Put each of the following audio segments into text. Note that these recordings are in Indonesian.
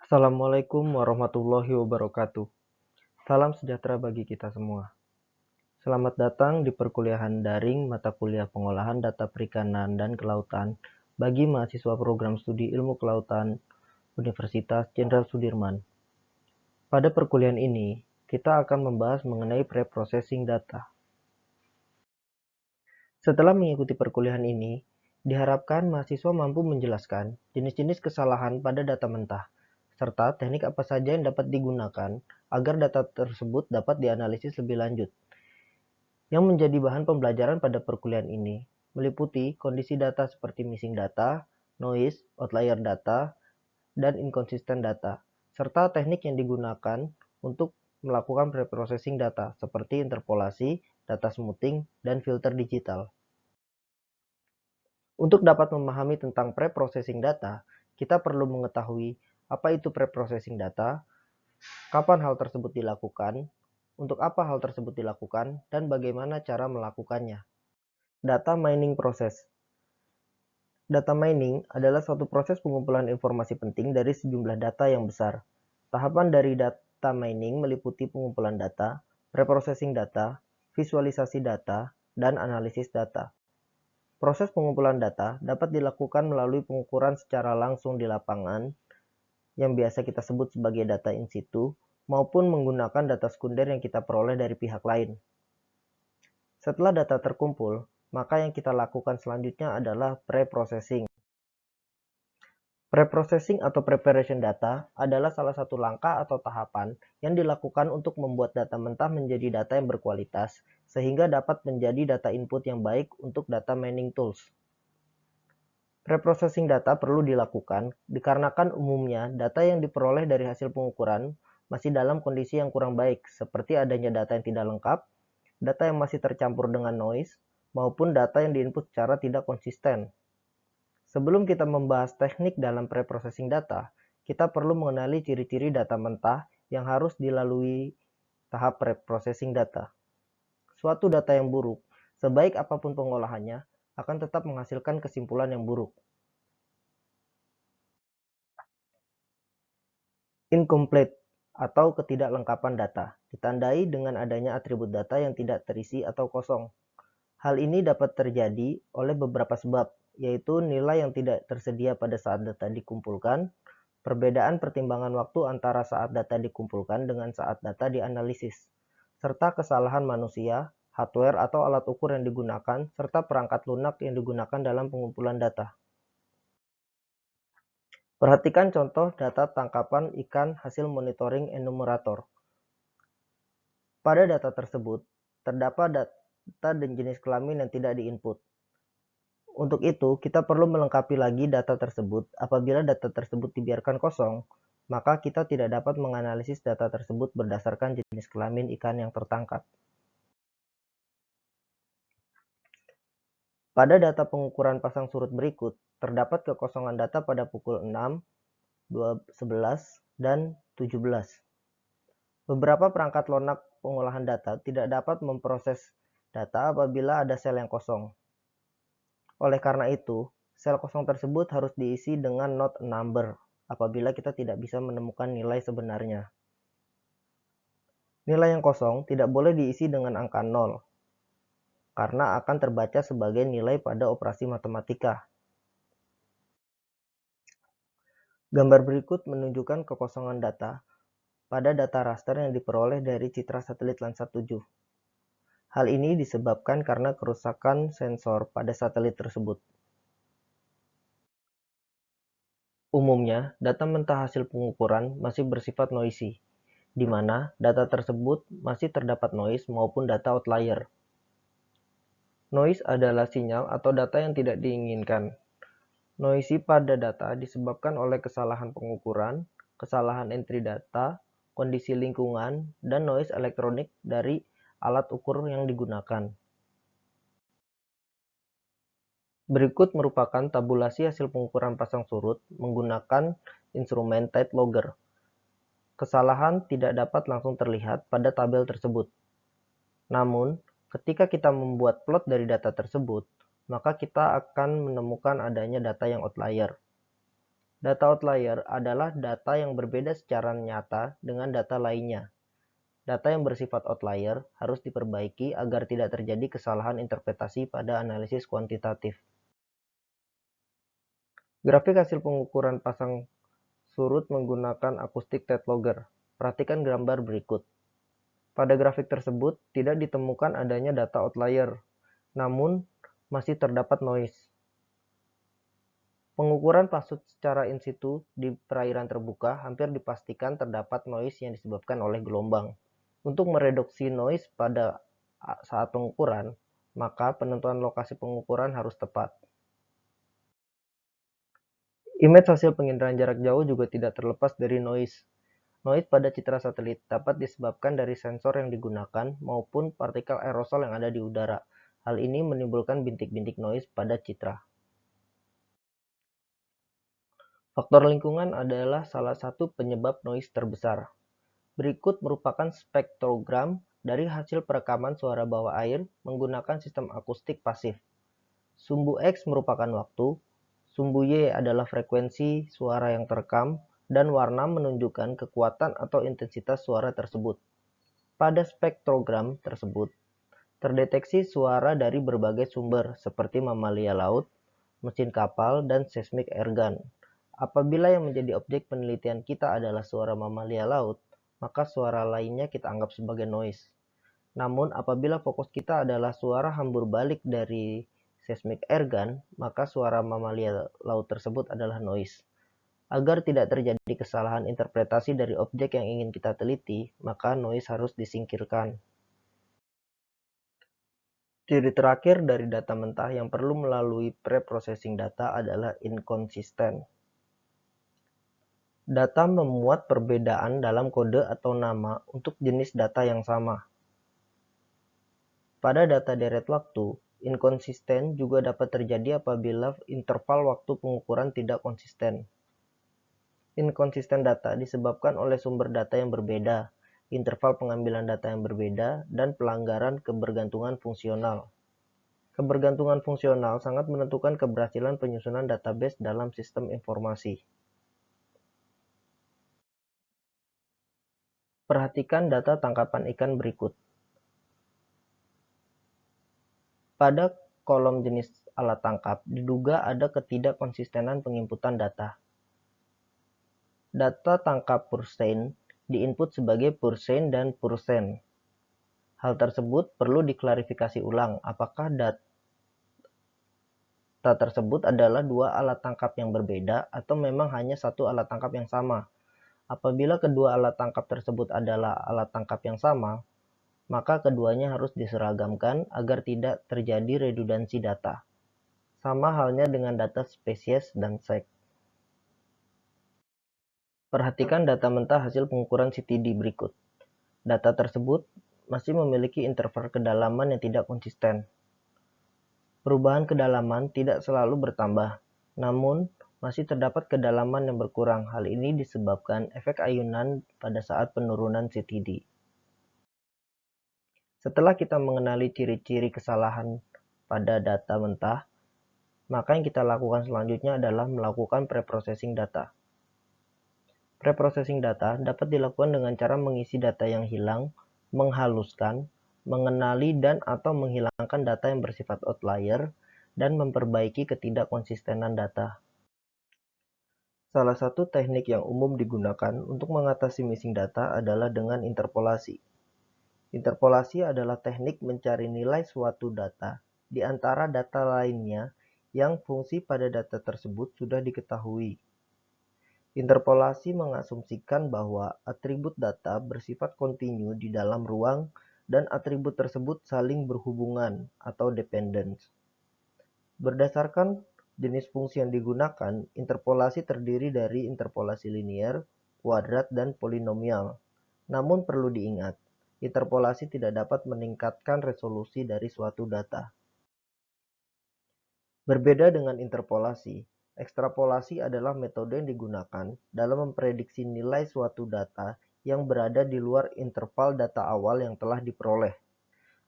Assalamualaikum warahmatullahi wabarakatuh. Salam sejahtera bagi kita semua. Selamat datang di perkuliahan daring mata kuliah pengolahan data perikanan dan kelautan bagi mahasiswa program studi ilmu kelautan Universitas Jenderal Sudirman. Pada perkuliahan ini, kita akan membahas mengenai pre-processing data. Setelah mengikuti perkuliahan ini, diharapkan mahasiswa mampu menjelaskan jenis-jenis kesalahan pada data mentah, serta teknik apa saja yang dapat digunakan agar data tersebut dapat dianalisis lebih lanjut. Yang menjadi bahan pembelajaran pada perkuliahan ini meliputi kondisi data seperti missing data, noise, outlier data, dan inconsistent data, serta teknik yang digunakan untuk melakukan preprocessing data seperti interpolasi, data smoothing, dan filter digital. Untuk dapat memahami tentang pre-processing data, kita perlu mengetahui apa itu pre-processing data, kapan hal tersebut dilakukan, untuk apa hal tersebut dilakukan, dan bagaimana cara melakukannya. Data mining proses. Data mining adalah suatu proses pengumpulan informasi penting dari sejumlah data yang besar. Tahapan dari data mining meliputi pengumpulan data, preprocessing data, visualisasi data, dan analisis data. Proses pengumpulan data dapat dilakukan melalui pengukuran secara langsung di lapangan, yang biasa kita sebut sebagai data in situ, maupun menggunakan data sekunder yang kita peroleh dari pihak lain. Setelah data terkumpul, maka yang kita lakukan selanjutnya adalah pre-processing. Pre-processing atau preparation data adalah salah satu langkah atau tahapan yang dilakukan untuk membuat data mentah menjadi data yang berkualitas, sehingga dapat menjadi data input yang baik untuk data mining tools. Preprocessing data perlu dilakukan dikarenakan umumnya data yang diperoleh dari hasil pengukuran masih dalam kondisi yang kurang baik, seperti adanya data yang tidak lengkap, data yang masih tercampur dengan noise, maupun data yang diinput secara tidak konsisten. Sebelum kita membahas teknik dalam preprocessing data, kita perlu mengenali ciri-ciri data mentah yang harus dilalui tahap preprocessing data. Suatu data yang buruk, sebaik apapun pengolahannya, akan tetap menghasilkan kesimpulan yang buruk. Incomplete atau ketidaklengkapan data ditandai dengan adanya atribut data yang tidak terisi atau kosong. Hal ini dapat terjadi oleh beberapa sebab, yaitu nilai yang tidak tersedia pada saat data dikumpulkan, perbedaan pertimbangan waktu antara saat data dikumpulkan dengan saat data dianalisis, serta kesalahan manusia, hardware atau alat ukur yang digunakan, serta perangkat lunak yang digunakan dalam pengumpulan data. Perhatikan contoh data tangkapan ikan hasil monitoring enumerator. Pada data tersebut, terdapat data dan jenis kelamin yang tidak diinput. Untuk itu, kita perlu melengkapi lagi data tersebut. Apabila data tersebut dibiarkan kosong, maka kita tidak dapat menganalisis data tersebut berdasarkan jenis kelamin ikan yang tertangkap. Pada data pengukuran pasang surut berikut, terdapat kekosongan data pada pukul 6, 11, dan 17. Beberapa perangkat lunak pengolahan data tidak dapat memproses data apabila ada sel yang kosong. Oleh karena itu, sel kosong tersebut harus diisi dengan not a number apabila kita tidak bisa menemukan nilai sebenarnya. Nilai yang kosong tidak boleh diisi dengan angka 0, karena akan terbaca sebagai nilai pada operasi matematika. Gambar berikut menunjukkan kekosongan data pada data raster yang diperoleh dari citra satelit Landsat 7. Hal ini disebabkan karena kerusakan sensor pada satelit tersebut. Umumnya, data mentah hasil pengukuran masih bersifat noisy, di mana data tersebut masih terdapat noise maupun data outlier. Noise adalah sinyal atau data yang tidak diinginkan. Noisy pada data disebabkan oleh kesalahan pengukuran, kesalahan entry data, kondisi lingkungan, dan noise elektronik dari alat ukur yang digunakan. Berikut merupakan tabulasi hasil pengukuran pasang surut menggunakan instrumen tide logger. Kesalahan tidak dapat langsung terlihat pada tabel tersebut. Namun, ketika kita membuat plot dari data tersebut, maka kita akan menemukan adanya data yang outlier. Data outlier adalah data yang berbeda secara nyata dengan data lainnya. Data yang bersifat outlier harus diperbaiki agar tidak terjadi kesalahan interpretasi pada analisis kuantitatif. Grafik hasil pengukuran pasang surut menggunakan acoustic tape logger. Perhatikan gambar berikut. Pada grafik tersebut tidak ditemukan adanya data outlier, namun masih terdapat noise. Pengukuran pasut secara in situ di perairan terbuka hampir dipastikan terdapat noise yang disebabkan oleh gelombang. Untuk mereduksi noise pada saat pengukuran, maka penentuan lokasi pengukuran harus tepat. Image hasil penginderaan jarak jauh juga tidak terlepas dari noise. Noise pada citra satelit dapat disebabkan dari sensor yang digunakan maupun partikel aerosol yang ada di udara. Hal ini menimbulkan bintik-bintik noise pada citra. Faktor lingkungan adalah salah satu penyebab noise terbesar. Berikut merupakan spektrogram dari hasil perekaman suara bawah air menggunakan sistem akustik pasif. Sumbu X merupakan waktu, sumbu Y adalah frekuensi suara yang terekam, dan warna menunjukkan kekuatan atau intensitas suara tersebut. Pada spektrogram tersebut, terdeteksi suara dari berbagai sumber seperti mamalia laut, mesin kapal, dan seismic air gun. Apabila yang menjadi objek penelitian kita adalah suara mamalia laut, maka suara lainnya kita anggap sebagai noise. Namun apabila fokus kita adalah suara hambur balik dari seismic air gun, maka suara mamalia laut tersebut adalah noise. Agar tidak terjadi kesalahan interpretasi dari objek yang ingin kita teliti, maka noise harus disingkirkan. Ciri terakhir dari data mentah yang perlu melalui pre-processing data adalah inkonsisten. Data memuat perbedaan dalam kode atau nama untuk jenis data yang sama. Pada data deret waktu, inkonsisten juga dapat terjadi apabila interval waktu pengukuran tidak konsisten. Inkonsisten data disebabkan oleh sumber data yang berbeda, interval pengambilan data yang berbeda, dan pelanggaran kebergantungan fungsional. Kebergantungan fungsional sangat menentukan keberhasilan penyusunan database dalam sistem informasi. Perhatikan data tangkapan ikan berikut. Pada kolom jenis alat tangkap, diduga ada ketidakkonsistenan penginputan data. Data tangkap pursein diinput sebagai pursein dan pursen. Hal tersebut perlu diklarifikasi ulang apakah data tersebut adalah dua alat tangkap yang berbeda atau memang hanya satu alat tangkap yang sama. Apabila kedua alat tangkap tersebut adalah alat tangkap yang sama, maka keduanya harus diseragamkan agar tidak terjadi redundansi data. Sama halnya dengan data spesies dan seks. Perhatikan data mentah hasil pengukuran CTD berikut. Data tersebut masih memiliki interval kedalaman yang tidak konsisten. Perubahan kedalaman tidak selalu bertambah, namun masih terdapat kedalaman yang berkurang. Hal ini disebabkan efek ayunan pada saat penurunan CTD. Setelah kita mengenali ciri-ciri kesalahan pada data mentah, maka yang kita lakukan selanjutnya adalah melakukan pre-processing data. Pre-processing data dapat dilakukan dengan cara mengisi data yang hilang, menghaluskan, mengenali dan atau menghilangkan data yang bersifat outlier, dan memperbaiki ketidakkonsistenan data. Salah satu teknik yang umum digunakan untuk mengatasi missing data adalah dengan interpolasi. Interpolasi adalah teknik mencari nilai suatu data di antara data lainnya yang fungsi pada data tersebut sudah diketahui. Interpolasi mengasumsikan bahwa atribut data bersifat kontinu di dalam ruang dan atribut tersebut saling berhubungan atau dependence. Berdasarkan jenis fungsi yang digunakan, interpolasi terdiri dari interpolasi linear, kuadrat, dan polinomial. Namun perlu diingat, interpolasi tidak dapat meningkatkan resolusi dari suatu data. Berbeda dengan interpolasi, ekstrapolasi adalah metode yang digunakan dalam memprediksi nilai suatu data yang berada di luar interval data awal yang telah diperoleh.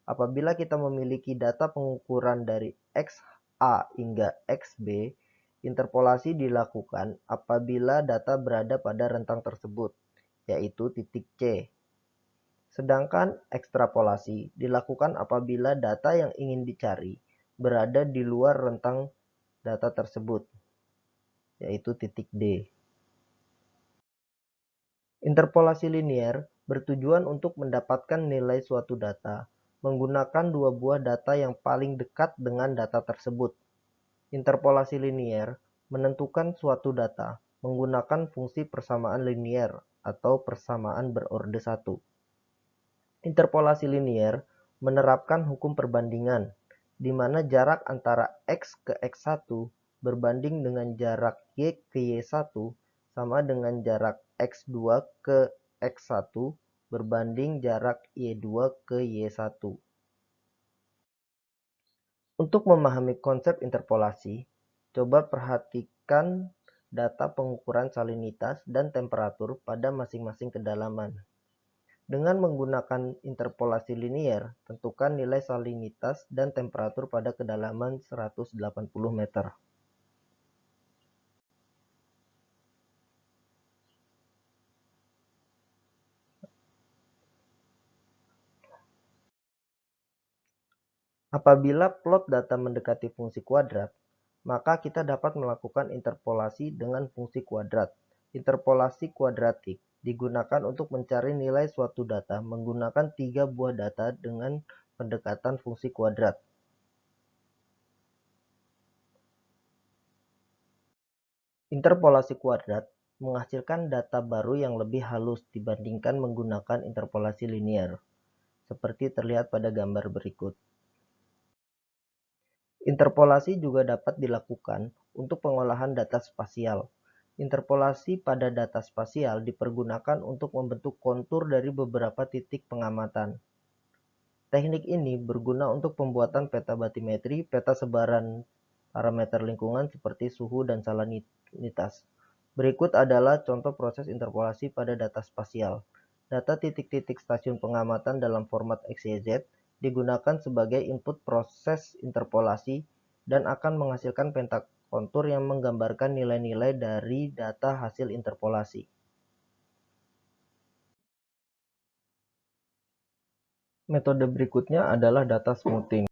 Apabila kita memiliki data pengukuran dari XA hingga XB, Interpolasi dilakukan apabila data berada pada rentang tersebut, yaitu titik C. Sedangkan ekstrapolasi dilakukan apabila data yang ingin dicari berada di luar rentang data tersebut, yaitu titik D. Interpolasi linier bertujuan untuk mendapatkan nilai suatu data menggunakan dua buah data yang paling dekat dengan data tersebut. Interpolasi linier menentukan suatu data menggunakan fungsi persamaan linier atau persamaan berorde 1. Interpolasi linier menerapkan hukum perbandingan, di mana jarak antara X ke X1 berbanding dengan jarak Y ke Y1 sama dengan jarak X2 ke X1 berbanding jarak Y2 ke Y1. Untuk memahami konsep interpolasi, coba perhatikan data pengukuran salinitas dan temperatur pada masing-masing kedalaman. Dengan menggunakan interpolasi linier, tentukan nilai salinitas dan temperatur pada kedalaman 180 meter. Apabila plot data mendekati fungsi kuadrat, maka kita dapat melakukan interpolasi dengan fungsi kuadrat. Interpolasi kuadratik digunakan untuk mencari nilai suatu data menggunakan 3 buah data dengan pendekatan fungsi kuadrat. Interpolasi kuadrat menghasilkan data baru yang lebih halus dibandingkan menggunakan interpolasi linier, seperti terlihat pada gambar berikut. Interpolasi juga dapat dilakukan untuk pengolahan data spasial. Interpolasi pada data spasial dipergunakan untuk membentuk kontur dari beberapa titik pengamatan. Teknik ini berguna untuk pembuatan peta batimetri, peta sebaran parameter lingkungan seperti suhu dan salinitas. Berikut adalah contoh proses interpolasi pada data spasial. Data titik-titik stasiun pengamatan dalam format XYZ digunakan sebagai input proses interpolasi dan akan menghasilkan penta kontur yang menggambarkan nilai-nilai dari data hasil interpolasi. Metode berikutnya adalah data smoothing.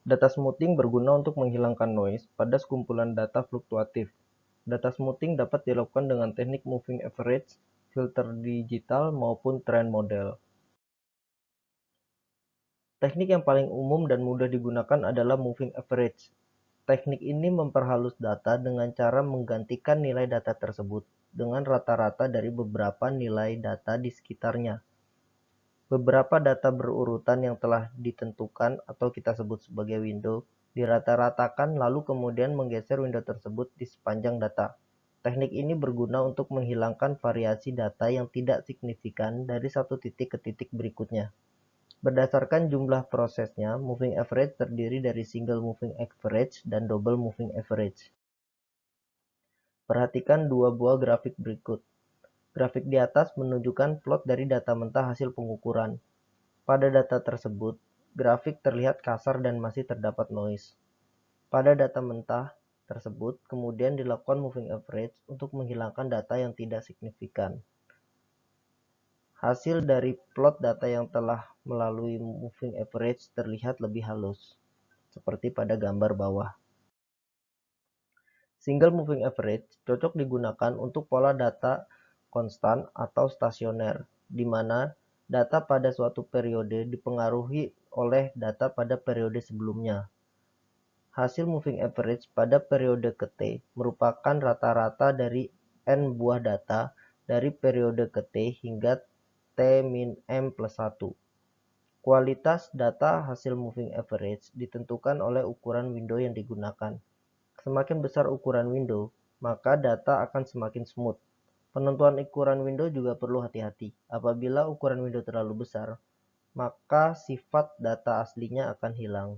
Data smoothing berguna untuk menghilangkan noise pada sekumpulan data fluktuatif. Data smoothing dapat dilakukan dengan teknik moving average, filter digital, maupun trend model. Teknik yang paling umum dan mudah digunakan adalah moving average. Teknik ini memperhalus data dengan cara menggantikan nilai data tersebut dengan rata-rata dari beberapa nilai data di sekitarnya. Beberapa data berurutan yang telah ditentukan atau kita sebut sebagai window dirata-ratakan lalu kemudian menggeser window tersebut di sepanjang data. Teknik ini berguna untuk menghilangkan variasi data yang tidak signifikan dari satu titik ke titik berikutnya. Berdasarkan jumlah prosesnya, moving average terdiri dari single moving average dan double moving average. Perhatikan dua buah grafik berikut. Grafik di atas menunjukkan plot dari data mentah hasil pengukuran. Pada data tersebut, grafik terlihat kasar dan masih terdapat noise. Pada data mentah tersebut, kemudian dilakukan moving average untuk menghilangkan data yang tidak signifikan. Hasil dari plot data yang telah melalui moving average terlihat lebih halus, seperti pada gambar bawah. Single moving average cocok digunakan untuk pola data konstan atau stasioner, di mana data pada suatu periode dipengaruhi oleh data pada periode sebelumnya. Hasil moving average pada periode ke T merupakan rata-rata dari N buah data dari periode ke T hingga T-M plus 1. Kualitas data hasil moving average ditentukan oleh ukuran window yang digunakan. Semakin besar ukuran window, maka data akan semakin smooth. Penentuan ukuran window juga perlu hati-hati. Apabila ukuran window terlalu besar, maka sifat data aslinya akan hilang.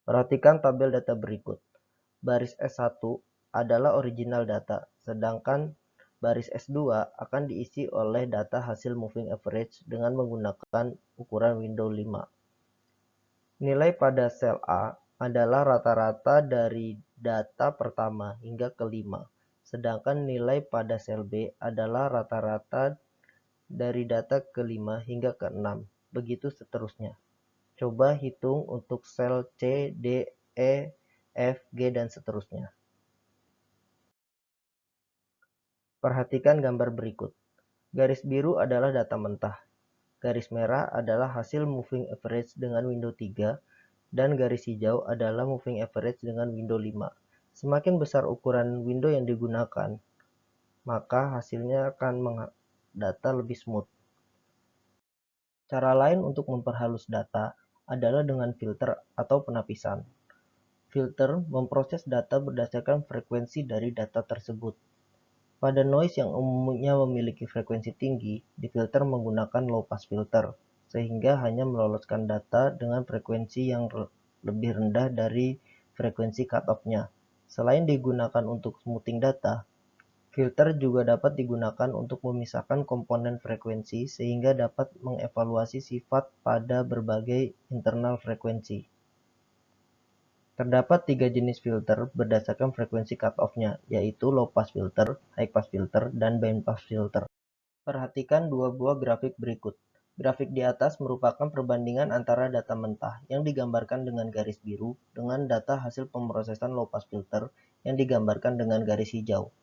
Perhatikan tabel data berikut. Baris S1 adalah original data, sedangkan baris S2 akan diisi oleh data hasil moving average dengan menggunakan ukuran window 5. Nilai pada sel A adalah rata-rata dari data pertama hingga kelima, sedangkan nilai pada sel B adalah rata-rata dari data kelima hingga keenam, begitu seterusnya. Coba hitung untuk sel C, D, E, F, G, dan seterusnya. Perhatikan gambar berikut. Garis biru adalah data mentah. Garis merah adalah hasil moving average dengan window 3, dan garis hijau adalah moving average dengan window 5. Semakin besar ukuran window yang digunakan, maka hasilnya akan data lebih smooth. Cara lain untuk memperhalus data adalah dengan filter atau penapisan. Filter memproses data berdasarkan frekuensi dari data tersebut. Pada noise yang umumnya memiliki frekuensi tinggi, difilter menggunakan low pass filter, sehingga hanya meloloskan data dengan frekuensi yang lebih rendah dari frekuensi cutoff-nya. Selain digunakan untuk smoothing data, filter juga dapat digunakan untuk memisahkan komponen frekuensi sehingga dapat mengevaluasi sifat pada berbagai internal frekuensi. Terdapat 3 jenis filter berdasarkan frekuensi cutoff-nya, yaitu low pass filter, high pass filter, dan band pass filter. Perhatikan dua buah grafik berikut. Grafik di atas merupakan perbandingan antara data mentah yang digambarkan dengan garis biru dengan data hasil pemrosesan low pass filter yang digambarkan dengan garis hijau.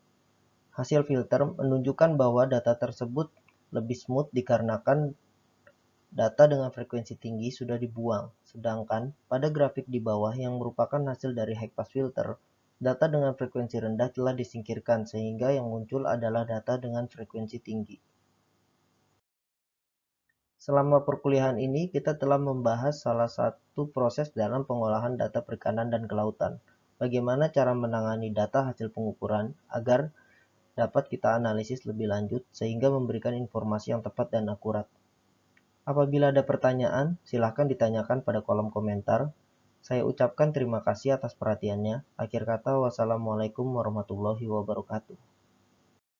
Hasil filter menunjukkan bahwa data tersebut lebih smooth dikarenakan data dengan frekuensi tinggi sudah dibuang, sedangkan pada grafik di bawah yang merupakan hasil dari high pass filter, data dengan frekuensi rendah telah disingkirkan sehingga yang muncul adalah data dengan frekuensi tinggi. Selama perkuliahan ini, kita telah membahas salah satu proses dalam pengolahan data perikanan dan kelautan. Bagaimana cara menangani data hasil pengukuran agar dapat kita analisis lebih lanjut sehingga memberikan informasi yang tepat dan akurat. Apabila ada pertanyaan, silahkan ditanyakan pada kolom komentar. Saya ucapkan terima kasih atas perhatiannya. Akhir kata, wassalamualaikum warahmatullahi wabarakatuh.